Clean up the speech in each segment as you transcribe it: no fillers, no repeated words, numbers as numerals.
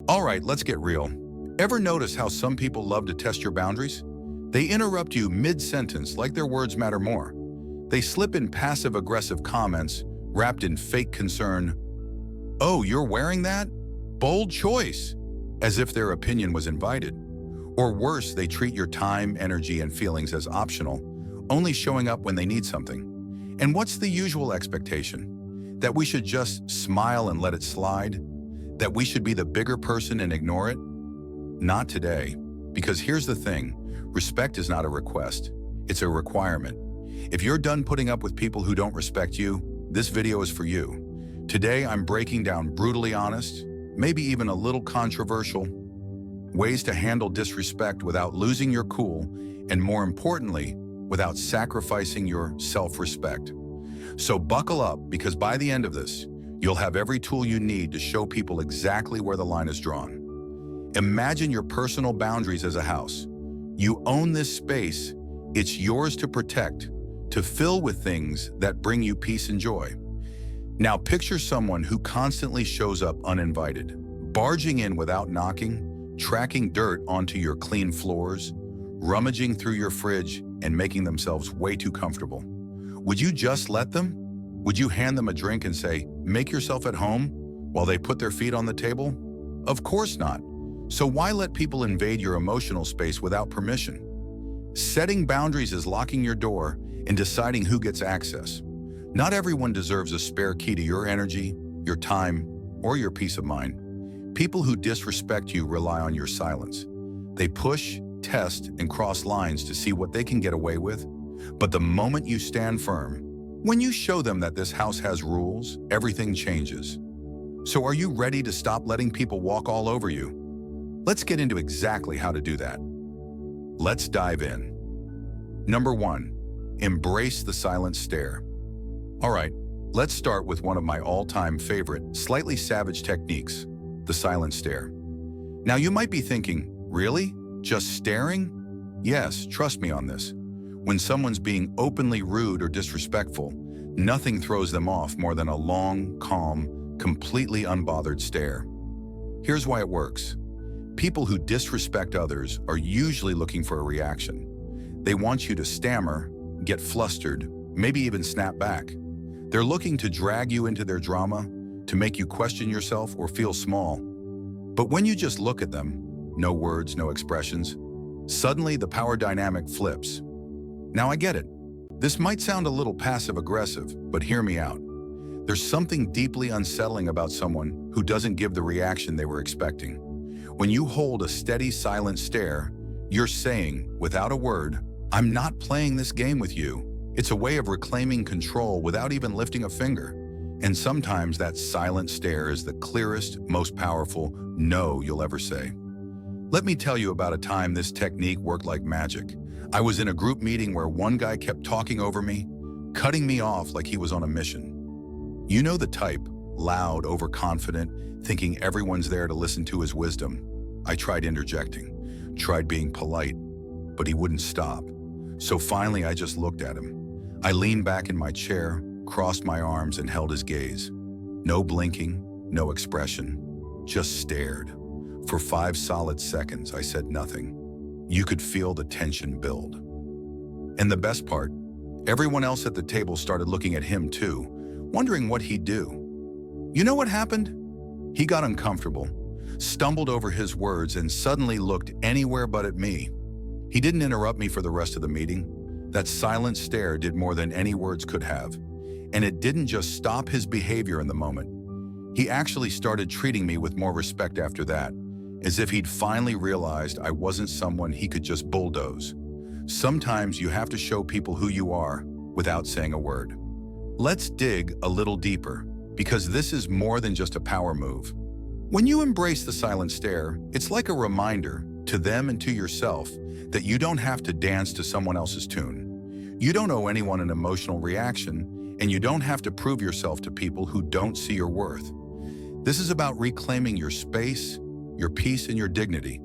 All right, let's get real. Ever notice how some people love to test your boundaries? They interrupt you mid-sentence like their words matter more. They slip in passive-aggressive comments wrapped in fake concern. "Oh, you're wearing that? Bold choice," as if their opinion was invited. Or worse, they treat your time, energy, and feelings as optional, only showing up when they need something. And what's the usual expectation? That we should just smile and let it slide? That we should be the bigger person and ignore it? Not today. Because here's the thing, respect is not a request, it's a requirement. If you're done putting up with people who don't respect you, this video is for you. Today, I'm breaking down brutally honest, maybe even a little controversial, ways to handle disrespect without losing your cool, and more importantly, without sacrificing your self-respect. So buckle up, because by the end of this, you'll have every tool you need to show people exactly where the line is drawn. Imagine your personal boundaries as a house. You own this space. It's yours to protect, to fill with things that bring you peace and joy. Now picture someone who constantly shows up uninvited, barging in without knocking, tracking dirt onto your clean floors, rummaging through your fridge, and making themselves way too comfortable. Would you just let them? Would you hand them a drink and say, "Make yourself at home," while they put their feet on the table? Of course not. So why let people invade your emotional space without permission? Setting boundaries is locking your door and deciding who gets access. Not everyone deserves a spare key to your energy, your time, or your peace of mind. People who disrespect you rely on your silence. They push, test, and cross lines to see what they can get away with. But the moment you stand firm, when you show them that this house has rules, everything changes. So are you ready to stop letting people walk all over you? Let's get into exactly how to do that. Let's dive in. Number 1, embrace the silent stare. All right, let's start with one of my all-time favorite, slightly savage techniques, the silent stare. Now you might be thinking, really? Just staring? Yes, trust me on this. When someone's being openly rude or disrespectful, nothing throws them off more than a long, calm, completely unbothered stare. Here's why it works. People who disrespect others are usually looking for a reaction. They want you to stammer, get flustered, maybe even snap back. They're looking to drag you into their drama, to make you question yourself or feel small. But when you just look at them, no words, no expressions, suddenly the power dynamic flips. Now I get it. This might sound a little passive-aggressive, but hear me out. There's something deeply unsettling about someone who doesn't give the reaction they were expecting. When you hold a steady, silent stare, you're saying, without a word, "I'm not playing this game with you." It's a way of reclaiming control without even lifting a finger. And sometimes that silent stare is the clearest, most powerful no you'll ever say. Let me tell you about a time this technique worked like magic. I was in a group meeting where one guy kept talking over me, cutting me off like he was on a mission. You know the type, loud, overconfident, thinking everyone's there to listen to his wisdom. I tried interjecting, tried being polite, but he wouldn't stop. So finally, I just looked at him. I leaned back in my chair, crossed my arms, and held his gaze. No blinking, no expression, just stared. For 5 solid seconds, I said nothing. You could feel the tension build. And the best part, everyone else at the table started looking at him too, wondering what he'd do. You know what happened? He got uncomfortable, stumbled over his words, and suddenly looked anywhere but at me. He didn't interrupt me for the rest of the meeting. That silent stare did more than any words could have. And it didn't just stop his behavior in the moment. He actually started treating me with more respect after that, as if he'd finally realized I wasn't someone he could just bulldoze. Sometimes you have to show people who you are without saying a word. Let's dig a little deeper, because this is more than just a power move. When you embrace the silent stare, it's like a reminder to them and to yourself that you don't have to dance to someone else's tune. You don't owe anyone an emotional reaction, and you don't have to prove yourself to people who don't see your worth. This is about reclaiming your space, your peace, and your dignity.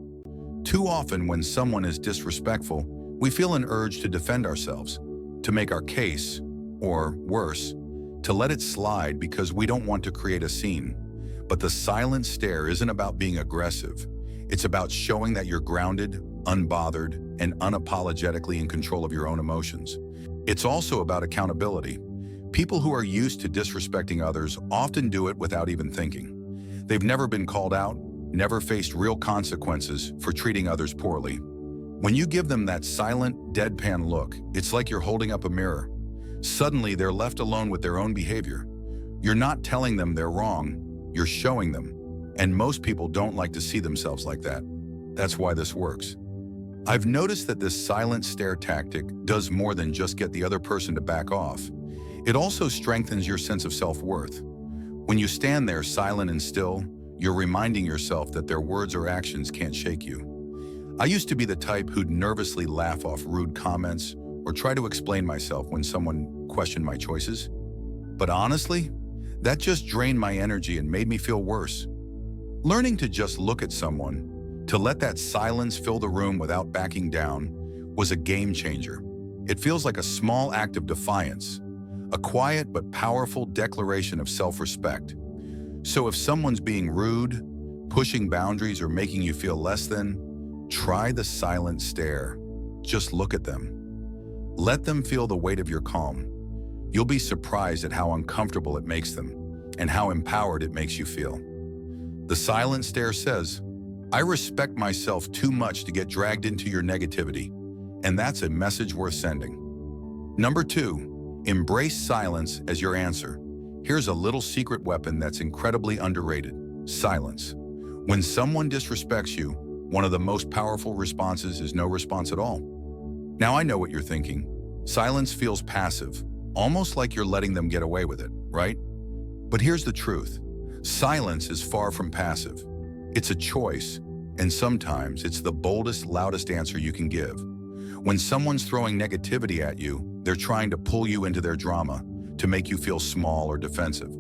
Too often, when someone is disrespectful, we feel an urge to defend ourselves, to make our case, or worse, to let it slide because we don't want to create a scene. But the silent stare isn't about being aggressive. It's about showing that you're grounded, unbothered, and unapologetically in control of your own emotions. It's also about accountability. People who are used to disrespecting others often do it without even thinking. They've never been called out, never faced real consequences for treating others poorly. When you give them that silent, deadpan look, it's like you're holding up a mirror. Suddenly, they're left alone with their own behavior. You're not telling them they're wrong, you're showing them. And most people don't like to see themselves like that. That's why this works. I've noticed that this silent stare tactic does more than just get the other person to back off. It also strengthens your sense of self-worth. When you stand there silent and still, you're reminding yourself that their words or actions can't shake you. I used to be the type who'd nervously laugh off rude comments or try to explain myself when someone questioned my choices. But honestly, that just drained my energy and made me feel worse. Learning to just look at someone, to let that silence fill the room without backing down, was a game changer. It feels like a small act of defiance, a quiet but powerful declaration of self-respect. So if someone's being rude, pushing boundaries, or making you feel less than, try the silent stare. Just look at them. Let them feel the weight of your calm. You'll be surprised at how uncomfortable it makes them and how empowered it makes you feel. The silent stare says, I respect myself too much to get dragged into your negativity, and that's a message worth sending. Number 2, embrace silence as your answer. Here's a little secret weapon that's incredibly underrated: silence. When someone disrespects you, one of the most powerful responses is no response at all. Now I know what you're thinking. Silence feels passive, almost like you're letting them get away with it, right? But here's the truth. Silence is far from passive. It's a choice, and sometimes it's the boldest, loudest answer you can give. When someone's throwing negativity at you, they're trying to pull you into their drama to make you feel small or defensive.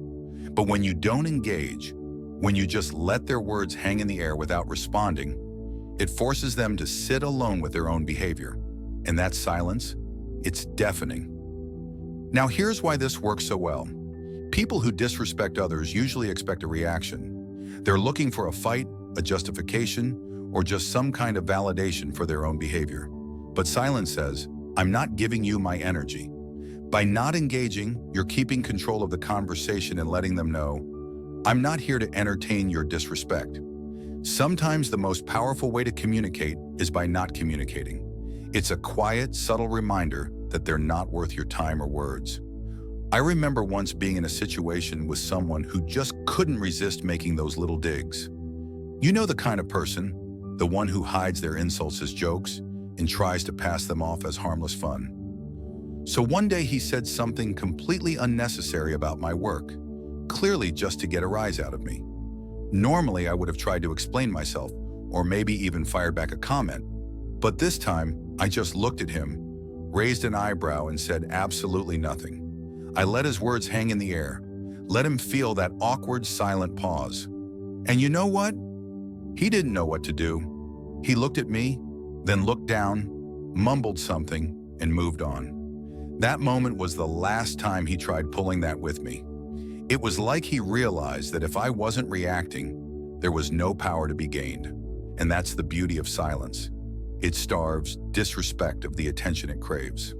But when you don't engage, when you just let their words hang in the air without responding, it forces them to sit alone with their own behavior. And that silence, it's deafening. Now here's why this works so well. People who disrespect others usually expect a reaction. They're looking for a fight, a justification, or just some kind of validation for their own behavior. But silence says, I'm not giving you my energy. By not engaging, you're keeping control of the conversation and letting them know, I'm not here to entertain your disrespect. Sometimes the most powerful way to communicate is by not communicating. It's a quiet, subtle reminder that they're not worth your time or words. I remember once being in a situation with someone who just couldn't resist making those little digs. You know the kind of person, the one who hides their insults as jokes and tries to pass them off as harmless fun. So one day he said something completely unnecessary about my work, clearly just to get a rise out of me. Normally I would have tried to explain myself, or maybe even fired back a comment. But this time, I just looked at him, raised an eyebrow, and said absolutely nothing. I let his words hang in the air, let him feel that awkward, silent pause. And you know what? He didn't know what to do. He looked at me, then looked down, mumbled something, and moved on. That moment was the last time he tried pulling that with me. It was like he realized that if I wasn't reacting, there was no power to be gained. And that's the beauty of silence. It starves disrespect of the attention it craves.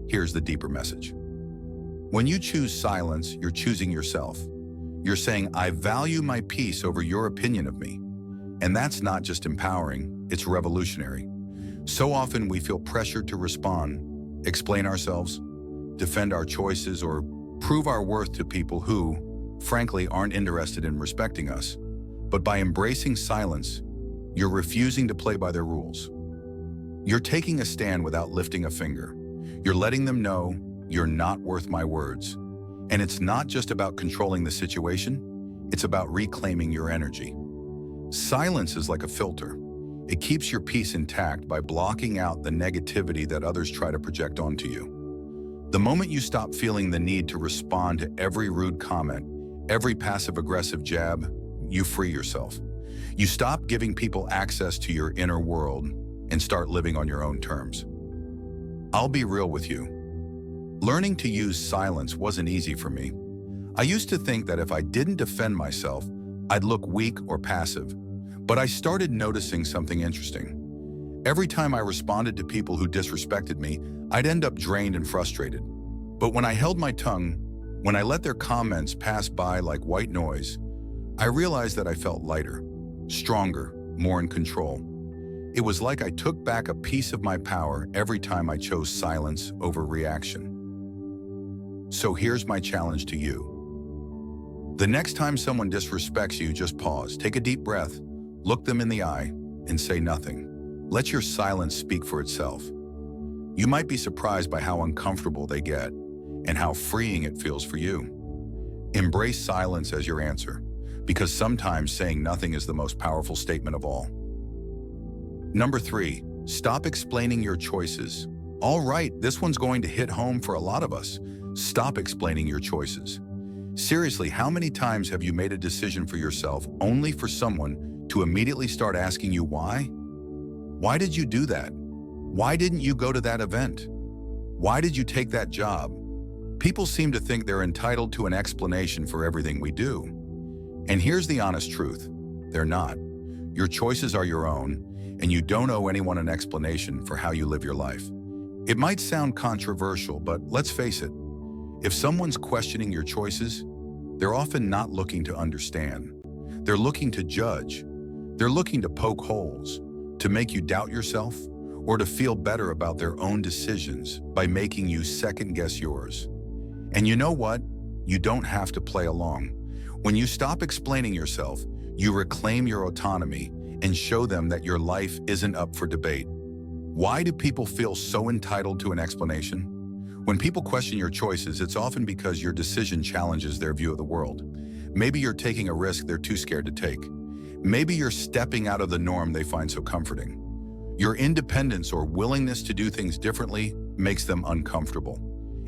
Here's the deeper message. When you choose silence, you're choosing yourself. You're saying, I value my peace over your opinion of me. And that's not just empowering, it's revolutionary. So often we feel pressured to respond, explain ourselves, defend our choices, or prove our worth to people who, frankly, aren't interested in respecting us. But by embracing silence, you're refusing to play by their rules. You're taking a stand without lifting a finger. You're letting them know you're not worth my words. And it's not just about controlling the situation, it's about reclaiming your energy. Silence is like a filter. It keeps your peace intact by blocking out the negativity that others try to project onto you. The moment you stop feeling the need to respond to every rude comment, every passive-aggressive jab, you free yourself. You stop giving people access to your inner world and start living on your own terms. I'll be real with you. Learning to use silence wasn't easy for me. I used to think that if I didn't defend myself, I'd look weak or passive. But I started noticing something interesting. Every time I responded to people who disrespected me, I'd end up drained and frustrated. But when I held my tongue, when I let their comments pass by like white noise, I realized that I felt lighter, stronger, more in control. It was like I took back a piece of my power every time I chose silence over reaction. So here's my challenge to you. The next time someone disrespects you, just pause, take a deep breath, look them in the eye, and say nothing. Let your silence speak for itself. You might be surprised by how uncomfortable they get and how freeing it feels for you. Embrace silence as your answer, because sometimes saying nothing is the most powerful statement of all. Number 3, stop explaining your choices. All right, this one's going to hit home for a lot of us. Stop explaining your choices. Seriously, how many times have you made a decision for yourself only for someone to immediately start asking you why? Why did you do that? Why didn't you go to that event? Why did you take that job? People seem to think they're entitled to an explanation for everything we do. And here's the honest truth. They're not. Your choices are your own, and you don't owe anyone an explanation for how you live your life. It might sound controversial, but let's face it. If someone's questioning your choices, they're often not looking to understand. They're looking to judge. They're looking to poke holes, to make you doubt yourself, or to feel better about their own decisions by making you second-guess yours. And you know what? You don't have to play along. When you stop explaining yourself, you reclaim your autonomy and show them that your life isn't up for debate. Why do people feel so entitled to an explanation? When people question your choices, it's often because your decision challenges their view of the world. Maybe you're taking a risk they're too scared to take. Maybe you're stepping out of the norm they find so comforting. Your independence or willingness to do things differently makes them uncomfortable.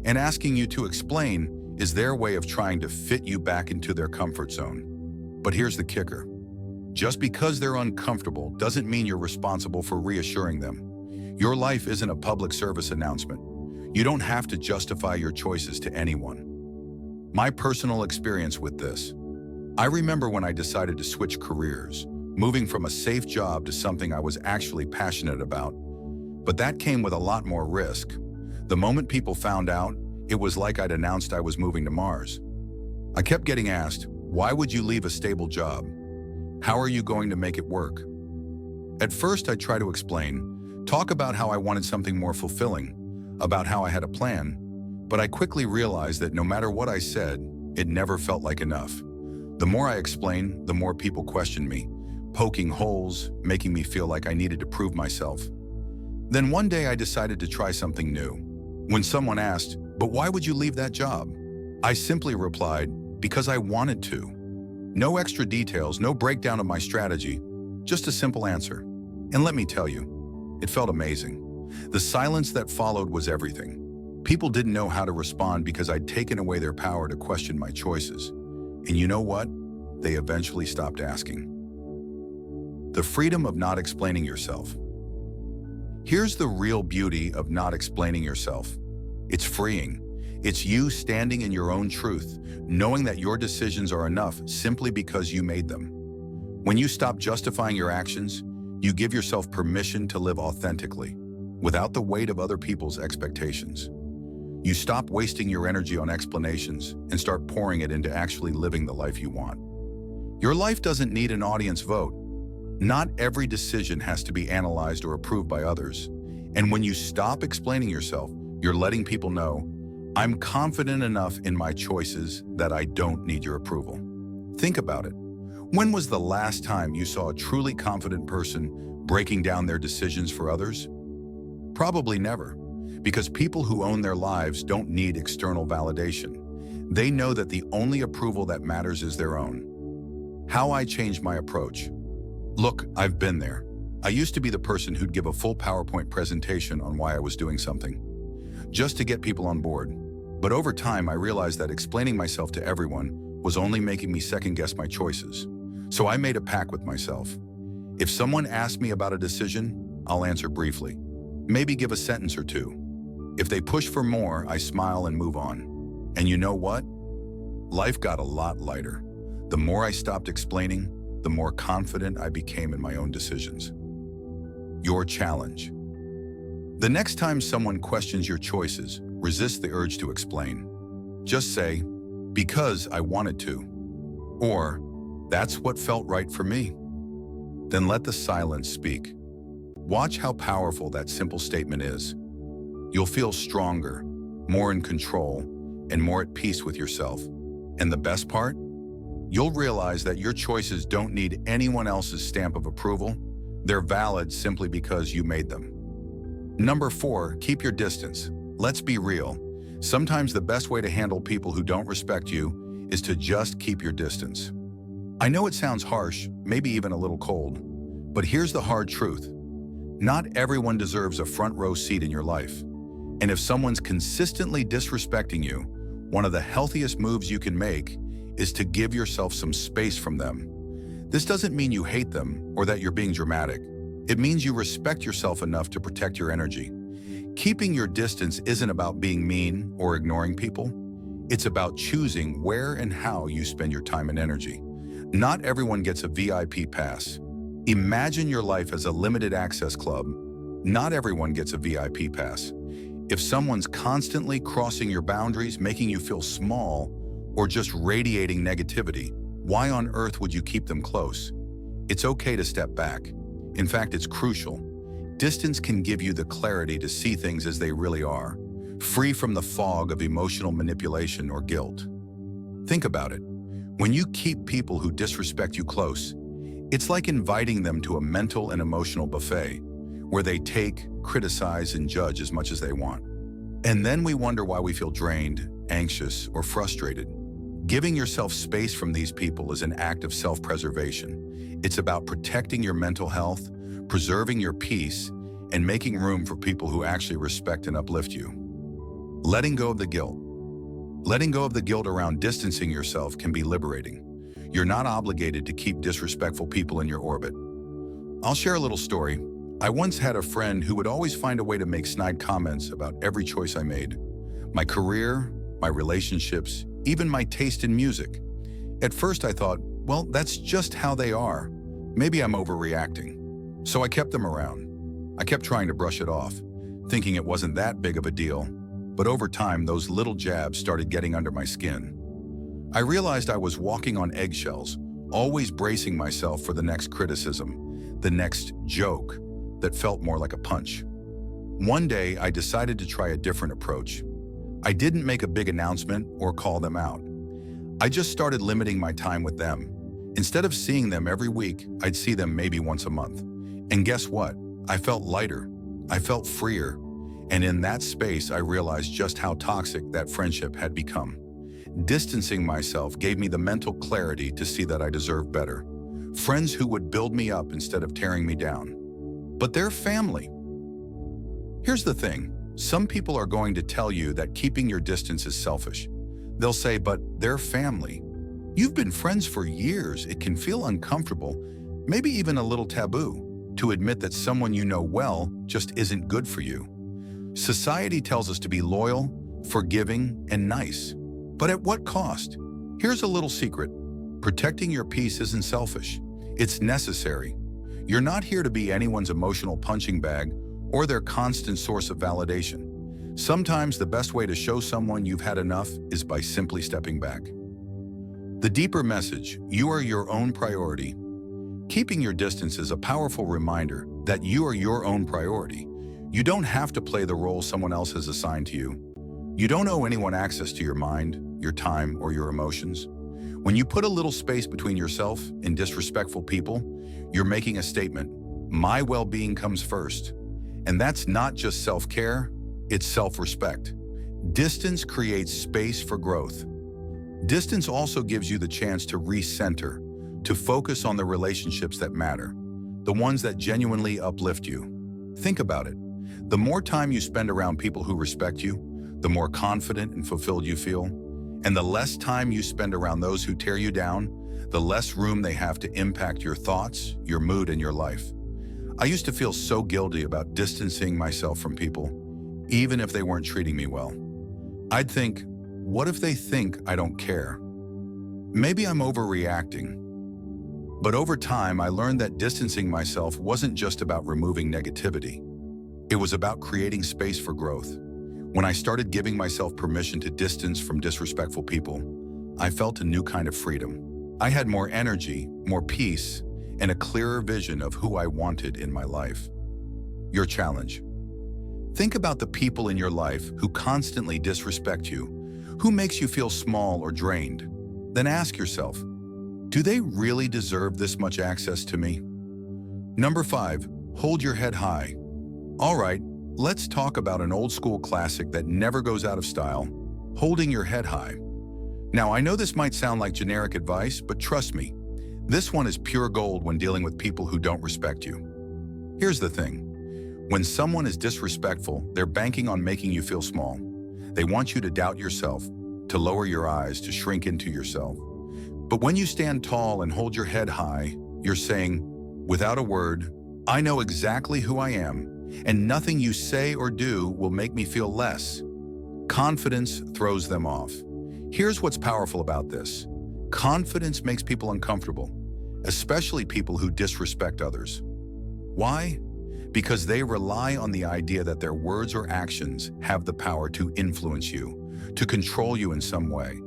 And asking you to explain is their way of trying to fit you back into their comfort zone. But here's the kicker. Just because they're uncomfortable doesn't mean you're responsible for reassuring them. Your life isn't a public service announcement. You don't have to justify your choices to anyone. My personal experience with this. I remember when I decided to switch careers, moving from a safe job to something I was actually passionate about. But that came with a lot more risk. The moment people found out, it was like I'd announced I was moving to Mars. I kept getting asked, why would you leave a stable job? How are you going to make it work? At first, I'd try to explain, talk about how I wanted something more fulfilling, about how I had a plan, but I quickly realized that no matter what I said, it never felt like enough. The more I explained, the more people questioned me, poking holes, making me feel like I needed to prove myself. Then one day I decided to try something new. When someone asked, but why would you leave that job? I simply replied, because I wanted to. No extra details, no breakdown of my strategy, just a simple answer. And let me tell you, it felt amazing. The silence that followed was everything. People didn't know how to respond because I'd taken away their power to question my choices. And you know what? They eventually stopped asking. The freedom of not explaining yourself. Here's the real beauty of not explaining yourself. It's freeing. It's you standing in your own truth, knowing that your decisions are enough simply because you made them. When you stop justifying your actions, you give yourself permission to live authentically, without the weight of other people's expectations. You stop wasting your energy on explanations and start pouring it into actually living the life you want. Your life doesn't need an audience vote. Not every decision has to be analyzed or approved by others. And when you stop explaining yourself, you're letting people know, I'm confident enough in my choices that I don't need your approval. Think about it. When was the last time you saw a truly confident person breaking down their decisions for others? Probably never, because people who own their lives don't need external validation. They know that the only approval that matters is their own. How I changed my approach. Look, I've been there. I used to be the person who'd give a full PowerPoint presentation on why I was doing something, just to get people on board. But over time, I realized that explaining myself to everyone was only making me second-guess my choices. So I made a pact with myself. If someone asked me about a decision, I'll answer briefly. Maybe give a sentence or two. If they push for more, I smile and move on. And you know what? Life got a lot lighter. The more I stopped explaining, the more confident I became in my own decisions. Your challenge. The next time someone questions your choices, resist the urge to explain. Just say, "Because I wanted to," or "That's what felt right for me." Then let the silence speak. Watch how powerful that simple statement is. You'll feel stronger, more in control, and more at peace with yourself. And the best part? You'll realize that your choices don't need anyone else's stamp of approval. They're valid simply because you made them. Number 4, keep your distance. Let's be real. Sometimes the best way to handle people who don't respect you is to just keep your distance. I know it sounds harsh, maybe even a little cold, but here's the hard truth. Not everyone deserves a front row seat in your life. And if someone's consistently disrespecting you, one of the healthiest moves you can make is to give yourself some space from them. This doesn't mean you hate them or that you're being dramatic. It means you respect yourself enough to protect your energy. Keeping your distance isn't about being mean or ignoring people. It's about choosing where and how you spend your time and energy. Not everyone gets a VIP pass. Imagine your life as a limited access club. Not everyone gets a VIP pass. If someone's constantly crossing your boundaries, making you feel small, or just radiating negativity, why on earth would you keep them close? It's okay to step back. In fact, it's crucial. Distance can give you the clarity to see things as they really are, free from the fog of emotional manipulation or guilt. Think about it. When you keep people who disrespect you close, it's like inviting them to a mental and emotional buffet where they take, criticize, and judge as much as they want. And then we wonder why we feel drained, anxious, or frustrated. Giving yourself space from these people is an act of self-preservation. It's about protecting your mental health, preserving your peace, and making room for people who actually respect and uplift you. Letting go of the guilt. Letting go of the guilt around distancing yourself can be liberating. You're not obligated to keep disrespectful people in your orbit. I'll share a little story. I once had a friend who would always find a way to make snide comments about every choice I made. My career, my relationships, even my taste in music. At first I thought, well, that's just how they are. Maybe I'm overreacting. So I kept them around. I kept trying to brush it off, thinking it wasn't that big of a deal. But over time, those little jabs started getting under my skin. I realized I was walking on eggshells, always bracing myself for the next criticism, the next joke that felt more like a punch. One day, I decided to try a different approach. I didn't make a big announcement or call them out. I just started limiting my time with them. Instead of seeing them every week, I'd see them maybe once a month. And guess what? I felt lighter. I felt freer. And in that space, I realized just how toxic that friendship had become. Distancing myself gave me the mental clarity to see that I deserved better. Friends who would build me up instead of tearing me down. But they're family. Here's the thing. Some people are going to tell you that keeping your distance is selfish. They'll say, but they're family. You've been friends for years. It can feel uncomfortable, maybe even a little taboo, to admit that someone you know well just isn't good for you. Society tells us to be loyal, forgiving, and nice. But at what cost? Here's a little secret. Protecting your peace isn't selfish. It's necessary. You're not here to be anyone's emotional punching bag or their constant source of validation. Sometimes the best way to show someone you've had enough is by simply stepping back. The deeper message, you are your own priority. Keeping your distance is a powerful reminder that you are your own priority. You don't have to play the role someone else has assigned to you. You don't owe anyone access to your mind, your time, or your emotions. When you put a little space between yourself and disrespectful people, you're making a statement. My well-being comes first. And that's not just self-care, it's self-respect. Distance creates space for growth. Distance also gives you the chance to recenter, to focus on the relationships that matter, the ones that genuinely uplift you. Think about it. The more time you spend around people who respect you, the more confident and fulfilled you feel. And the less time you spend around those who tear you down, the less room they have to impact your thoughts, your mood, and your life. I used to feel so guilty about distancing myself from people, even if they weren't treating me well. I'd think, what if they think I don't care? maybe I'm overreacting. But over time, I learned that distancing myself wasn't just about removing negativity. It was about creating space for growth. When I started giving myself permission to distance from disrespectful people, I felt a new kind of freedom. I had more energy, more peace, and a clearer vision of who I wanted in my life. Your challenge. Think about the people in your life who constantly disrespect you, who makes you feel small or drained. Then ask yourself, do they really deserve this much access to me? Number 5, hold your head high. All right, let's talk about an old school classic that never goes out of style, holding your head high. Now, I know this might sound like generic advice, but trust me, this one is pure gold when dealing with people who don't respect you. Here's the thing. When someone is disrespectful, they're banking on making you feel small. They want you to doubt yourself, to lower your eyes, to shrink into yourself. But when you stand tall and hold your head high, you're saying, without a word, I know exactly who I am, and nothing you say or do will make me feel less. Confidence throws them off. Here's what's powerful about this. Confidence makes people uncomfortable, especially people who disrespect others. Why? Because they rely on the idea that their words or actions have the power to influence you, to control you in some way.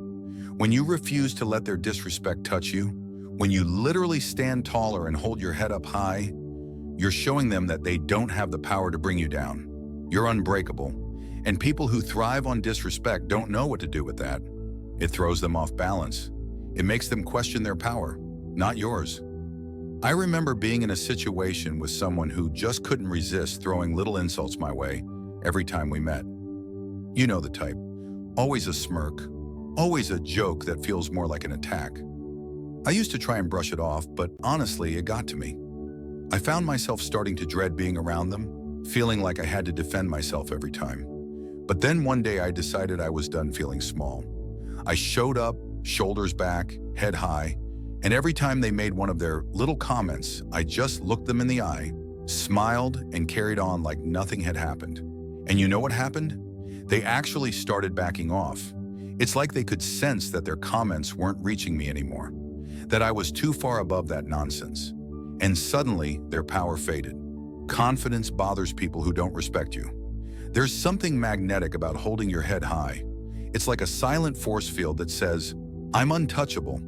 When you refuse to let their disrespect touch you, when you literally stand taller and hold your head up high, you're showing them that they don't have the power to bring you down. You're unbreakable, and people who thrive on disrespect don't know what to do with that. It throws them off balance. It makes them question their power, not yours. I remember being in a situation with someone who just couldn't resist throwing little insults my way every time we met. You know the type. Always a smirk, always a joke that feels more like an attack. I used to try and brush it off, but honestly, it got to me. I found myself starting to dread being around them, feeling like I had to defend myself every time. But then one day I decided I was done feeling small. I showed up, shoulders back, head high, and every time they made one of their little comments, I just looked them in the eye, smiled, and carried on like nothing had happened. And you know what happened? They actually started backing off. It's like they could sense that their comments weren't reaching me anymore, that I was too far above that nonsense. And suddenly, their power faded. Confidence bothers people who don't respect you. There's something magnetic about holding your head high. It's like a silent force field that says, I'm untouchable.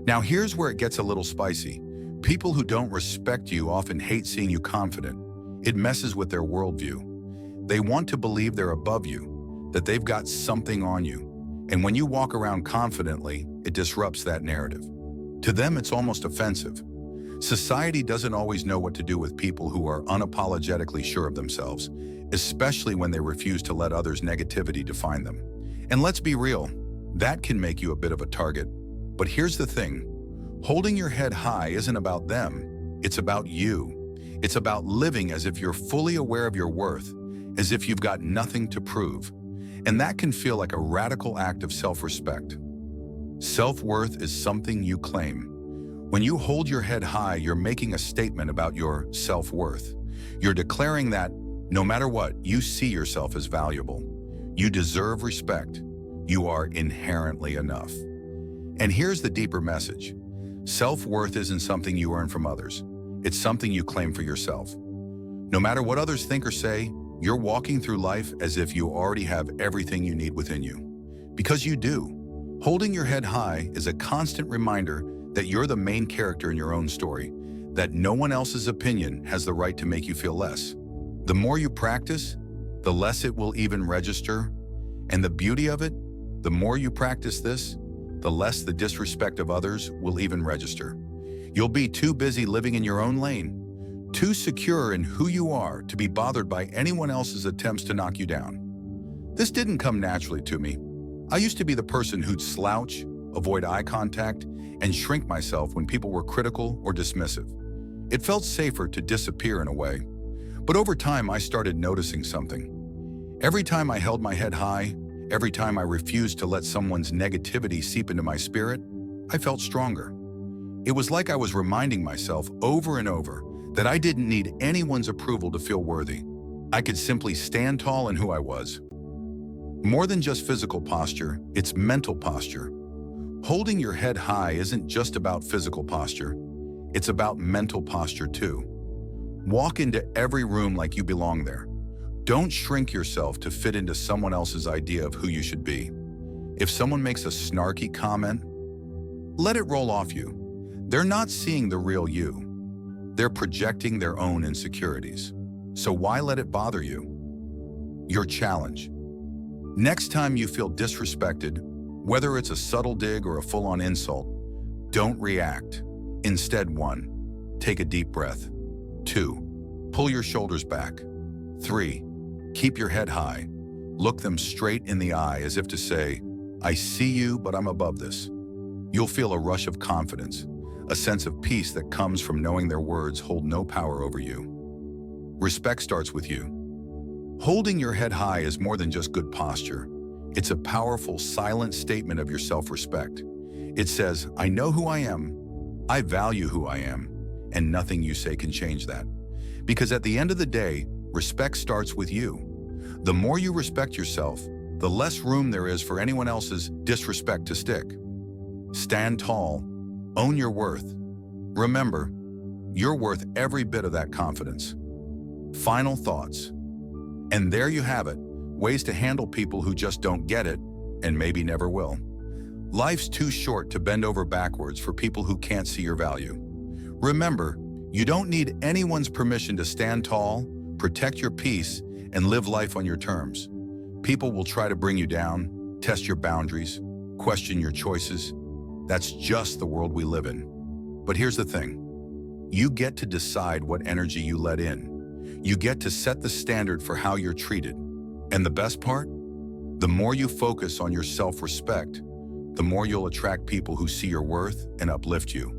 Now here's where it gets a little spicy. People who don't respect you often hate seeing you confident. It messes with their worldview. They want to believe they're above you, that they've got something on you. And when you walk around confidently, it disrupts that narrative. To them, it's almost offensive. Society doesn't always know what to do with people who are unapologetically sure of themselves, especially when they refuse to let others' negativity define them. And let's be real, that can make you a bit of a target. But here's the thing, holding your head high isn't about them, it's about you. It's about living as if you're fully aware of your worth, as if you've got nothing to prove. And that can feel like a radical act of self-respect. Self-worth is something you claim. When you hold your head high, you're making a statement about your self-worth. You're declaring that, no matter what, you see yourself as valuable. You deserve respect. You are inherently enough. And here's the deeper message. Self-worth isn't something you earn from others. It's something you claim for yourself. No matter what others think or say, you're walking through life as if you already have everything you need within you. Because you do. Holding your head high is a constant reminder that you're the main character in your own story, that no one else's opinion has the right to make you feel less. The more you practice, the less it will even register. And the beauty of it, the more you practice this, the less the disrespect of others will even register. You'll be too busy living in your own lane, too secure in who you are to be bothered by anyone else's attempts to knock you down. This didn't come naturally to me. I used to be the person who'd slouch, avoid eye contact, and shrink myself when people were critical or dismissive. It felt safer to disappear in a way. But over time, I started noticing something. Every time I held my head high, every time I refused to let someone's negativity seep into my spirit, I felt stronger. It was like I was reminding myself over and over that I didn't need anyone's approval to feel worthy. I could simply stand tall in who I was. More than just physical posture, it's mental posture. Holding your head high isn't just about physical posture. It's about mental posture too. Walk into every room like you belong there. Don't shrink yourself to fit into someone else's idea of who you should be. If someone makes a snarky comment, let it roll off you. They're not seeing the real you. They're projecting their own insecurities. So why let it bother you? Your challenge. Next time you feel disrespected, whether it's a subtle dig or a full-on insult, don't react. Instead, 1. Take a deep breath. 2. Pull your shoulders back. 3. Keep your head high. Look them straight in the eye as if to say, I see you, but I'm above this. You'll feel a rush of confidence, a sense of peace that comes from knowing their words hold no power over you. Respect starts with you. Holding your head high is more than just good posture. It's a powerful, silent statement of your self-respect. It says, I know who I am, I value who I am, and nothing you say can change that. Because at the end of the day, respect starts with you. The more you respect yourself, the less room there is for anyone else's disrespect to stick. Stand tall, own your worth. Remember, you're worth every bit of that confidence. Final thoughts. And there you have it, ways to handle people who just don't get it, and maybe never will. Life's too short to bend over backwards for people who can't see your value. Remember, you don't need anyone's permission to stand tall, protect your peace, and live life on your terms. People will try to bring you down, test your boundaries, question your choices. That's just the world we live in. But here's the thing. You get to decide what energy you let in. You get to set the standard for how you're treated. And the best part? The more you focus on your self-respect, the more you'll attract people who see your worth and uplift you.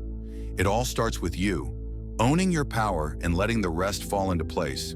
It all starts with you, owning your power and letting the rest fall into place.